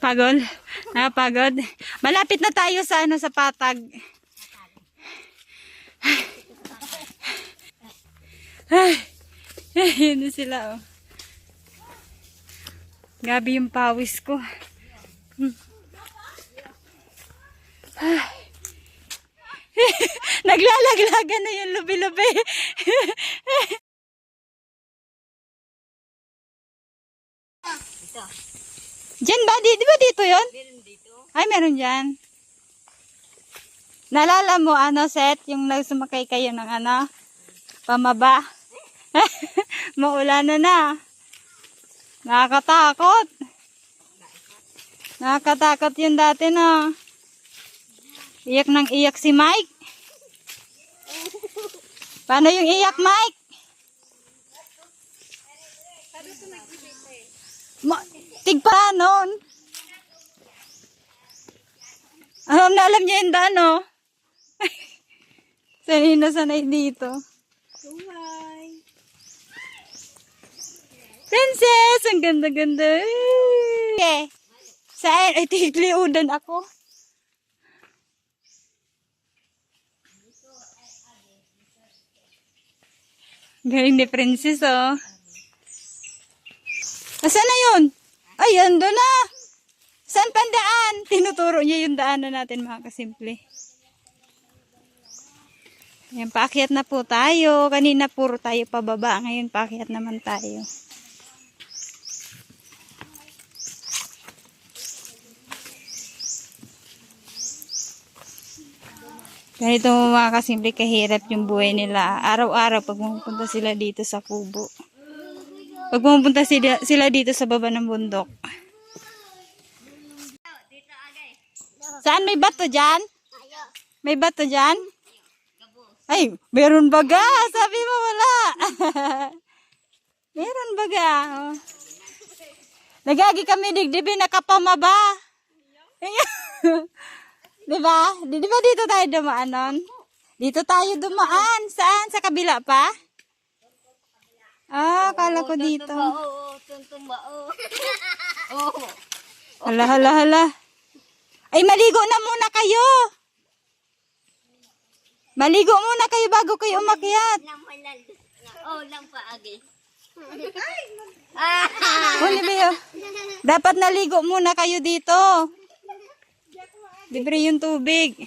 Pagod? Napagod? Malapit na tayo sa sa patag. Yun na sila, oh. Gabi yung pawis ko. Naglalaglagan na yung lubi-lubi. Diyan ba? Di ba dito yun? Meron dito. Ay, meron dyan. Naalala mo, Seth, yung nagsumakay kayo ng pamaba? Maulanan na. Nakakatakot. Nakakatakot yun dati, no? Iyak ng iyak si Mike. Paano yung iyak, Mike? Tigpa nun. Alam niya yung daan, no? Sanay na sanay dito. Hi. Princess! Ang ganda-ganda. Okay. Saan? Ay, tigliudan ako. Galing ni Princess, oh. Asan na yun? Ay, ando na. Saan pandaan? Tinuturo niya yung daanan natin, mga kasimple. Ayan, paakyat na po tayo. Kanina puro tayo pababa. Ngayon, paakyat naman tayo. Ganito mga kasimple kahirap yung buhay nila. Araw-araw pag pumunta sila dito sa kubo. Pag pumunta sila dito sa baba ng bundok. Saan may bato dyan? May bato dyan? Ay, meron baga. Sabi mo wala. Meron baga. Oh. Nagagi kami digdibi nakapamaba. Diba? Diba dito tayo dumaan nun? Dito tayo dumaan. Saan? Sa kabila pa? Ah, kala ko dito. Hala, hala, hala. Ay, maligo na muna kayo. Maligo muna kayo bago kayo umakyat. Lang paagi. Huli ba dapat naligo muna kayo dito. Libre yung tubig.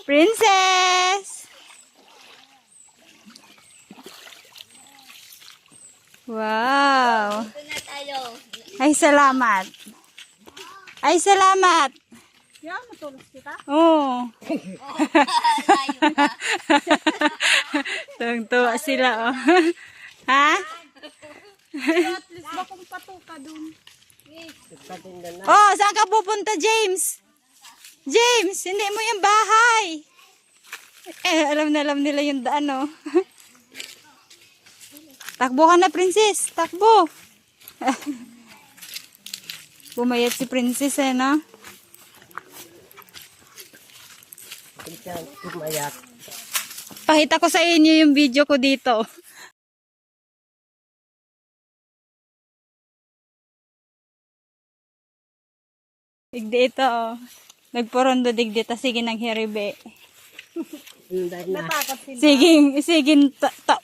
Princess! Wow! Ito na tayo. Ay, salamat. Ay, salamat. Yan, matulog kita. Oo. Layo pa. Tuwang-tuwa sila, oh. Ha? At least ba kung patuka dun? Oh, saan ka pupunta, James? James, hindi mo yung bahay. Alam nila yung daan, oh. Takbo ka na, Princess. Takbo. Bumayat si Princess, no? Pakita ko sa inyo yung video ko dito. Digdi ito, oh. Nagporondo digdi, ta sige nang hiribe. Natakot sila. Sige,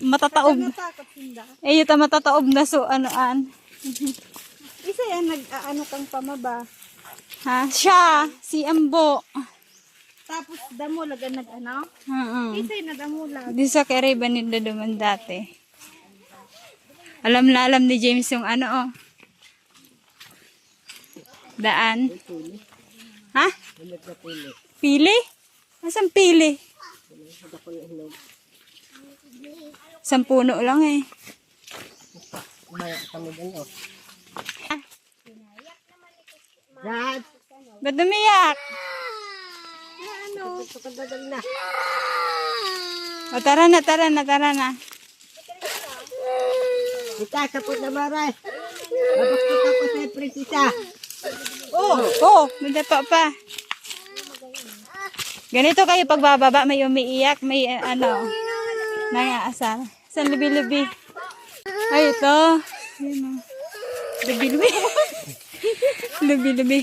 matataob. Natakot sila. Eh, ito matataob na so, anoan. Isa yan, nag-ano kang pamaba. Ha? Siya, si Ambo. Tapos damulag ang nag-ano. Isa yung nadamulag. Di sa Kariba nila duman dati. Alam na alam ni James yung oh. Daan. Ha? Pili? Nasaan pili? Isang puno lang eh. Dad! Ba't umiyak? Ano? O tara na. Kita, kapot na maray. Tapos kita ko sa prinsesa. May dapa pa. Ganito kayo pagbababa, may umiiyak, may nangaasar. San libi-libi. Ay, ito. Lubi-lubi. Lubi-lubi.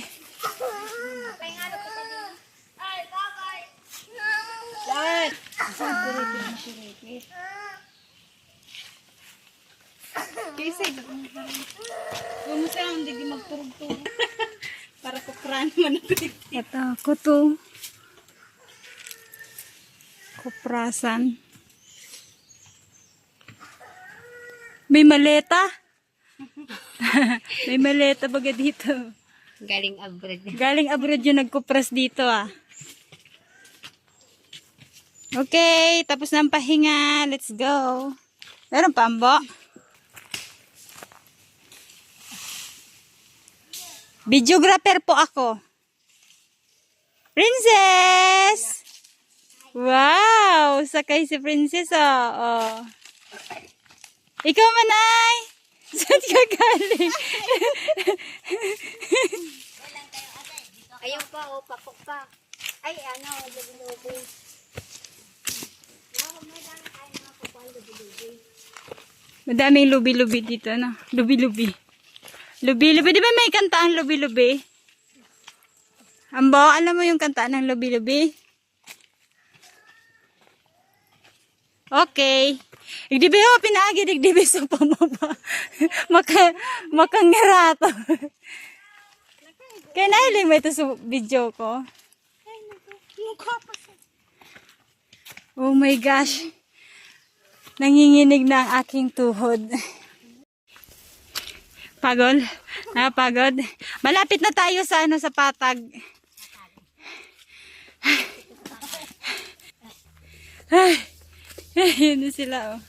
Kasi, huwag mo siya hindi magturog-turog. Para kukrahan man ako. Katakot to. Kuprasan. May maleta. May maleta baga dito. Galing abroad. Galing abroad yung nagkupras dito ah. Okay, tapos na ang pahinga. Let's go. Meron pa, Ambo? Videographer po ako. Princess! Wow! Sakay si Princess oh. Ikaw manay! Saan ka galing? Ayun pa, oh, pakok pa. Ay, ano, lubi-lubi. Madaming lubi-lubi dito, no? Lubi-lubi. Lubi-lubi. Di ba may kanta ang lubi-lubi? Ambo, alam mo yung kanta ng lubi-lubi? Okay. Igdibi ho, pinaagi, digdibi sa pamaba. Makangarato. Kaya nahiling mo ito sa video ko. Oh my gosh. Nanginginig na ang aking tuhod. Pagod? Napagod? Malapit na tayo sa sa patag. Yun na sila oh.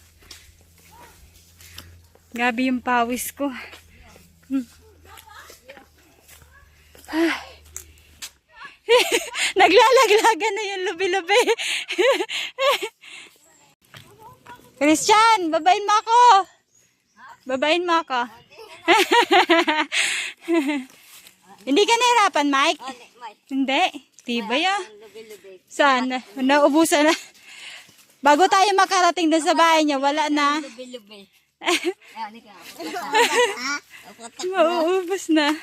Gabi yung pawis ko. Naglalaglagan na yung lubi-lubi. Christian, babain mo ako. Babain mo ako. Hindi ka nahirapan, Mike? Hindi. Tibay ah. Saan? Naubusan na. Bago tayo makarating doon sa bahay niya, wala na. Mauubos na.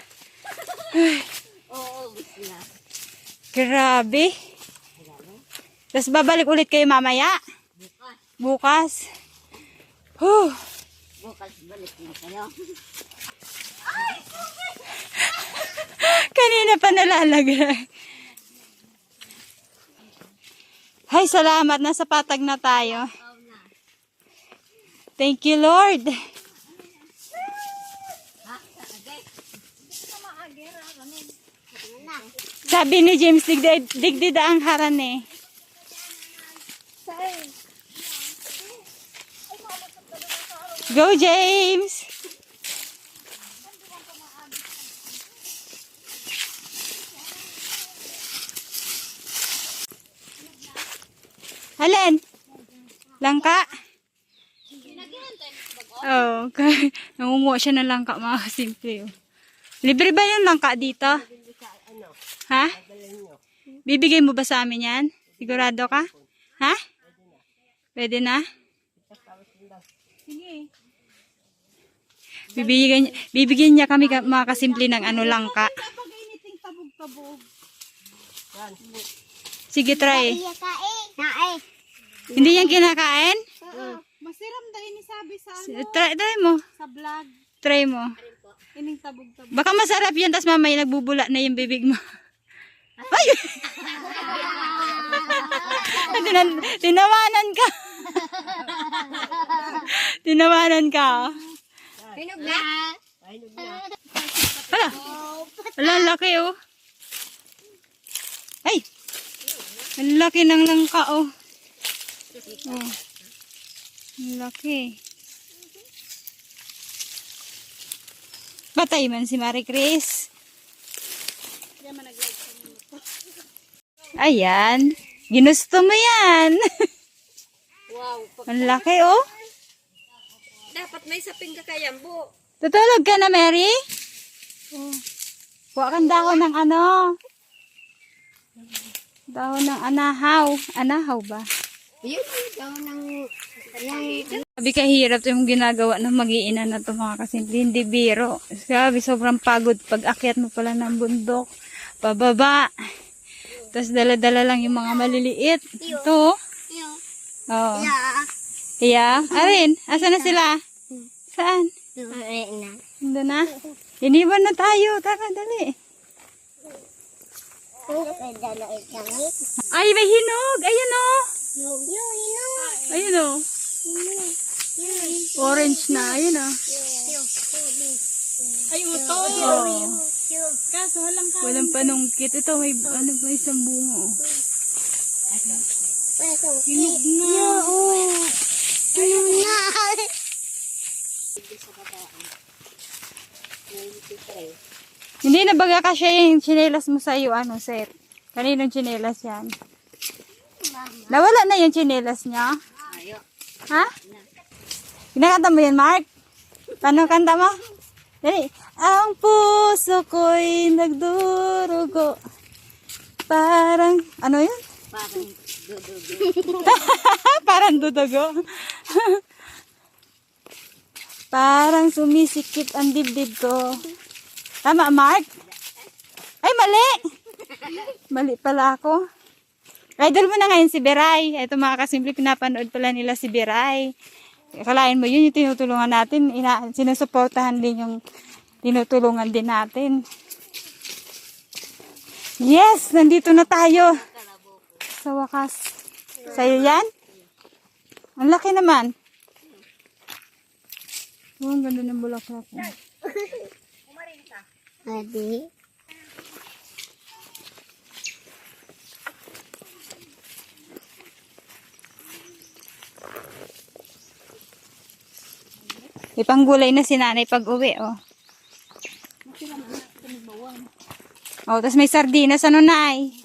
Grabe. Tapos babalik ulit kayo mamaya. Bukas. Bukas balik na kayo. Kanina pa nalalagay. Hay, salamat. Nasa patag na tayo. Thank you, Lord. Sabi ni James, digdida ang haran eh. Go, James! Alin? Langka? Oh, okay. Nangunguha siya ng langka, mga simple. Oh. Libre ba yung langka dito? Ha? Bibigay mo ba sa amin yan? Sigurado ka? Ha? Pwede na? Sige. Bibigyan niya kami mga kasimple ng ano langka. Kapag initing tabog-tabog. Sige, try. Nae. Hindi yan kinakain? Masiram dahil ni sabi sa Try mo. sa vlog. Try mo. Ining tabog-tabog. Baka masarap yan, tas mamaya nagbubula na yung bibig mo. Ay! Tinawanan ka. Tinawanan ka. Pinog na. Hala. Hala, laki oh. Ay! Ang laki ng langka oh. Oh. Ang laki. Patay man si Marie Chris. Ayan. Ginusto mo yan. Wow. Ang laki oh. Dapat may saping ka kayang bu. Tutulog ka na, Mary? Oh. Kuha kang dahon ng ano. Dahon ng anahaw. Anahaw ba? Yun, daw ng Sabi kahirap yung ginagawa ng mag-iina na to mga kasimple. Hindi biro. Sabi sobrang pagod pag akyat mo pala ng bundok. Pababa. Tapos dala-dala lang yung mga maliliit. Ito. Oh. Kaya, arin, asa na sila? Saan? Doon na. Iniwan na tayo. Tara, dali. Ay, may hinog. Ayun o. Ayun o. Orange na. Ayun o. Ay, ito. Oh. Kaso Walang panungkit. Ito, may, ano, may isang bungo. hinog na. Hindi na baga kasi yung tsinelas mo sa iyo, ano, sir? Kaninong tsinelas yan? Nawala na yung tsinelas niya? Ha? Kinakanta mo yan, Mark? Paano kanta mo? Dali. Ang puso ko'y nagdurugo. Parang, ano yun? Parang dudugo. Parang sumisikip ang dibdib ko. Tama, Mark? Ay, mali! Mali pala ako. Idol mo na ngayon si Beray. Ito mga kasimple, pinapanood pala nila si Beray. Kalain mo yun, yung tinutulungan natin. Sinusuportahan din yung tinutulungan din natin. Yes! Nandito na tayo. Sa wakas. Sa'yo yan? Ang laki naman. Oh, ang ganda ng bulaklak. Adi. Ipanggulay na si nanay pag uwi, oh. Oh, tapos may sardinas, ano, nay?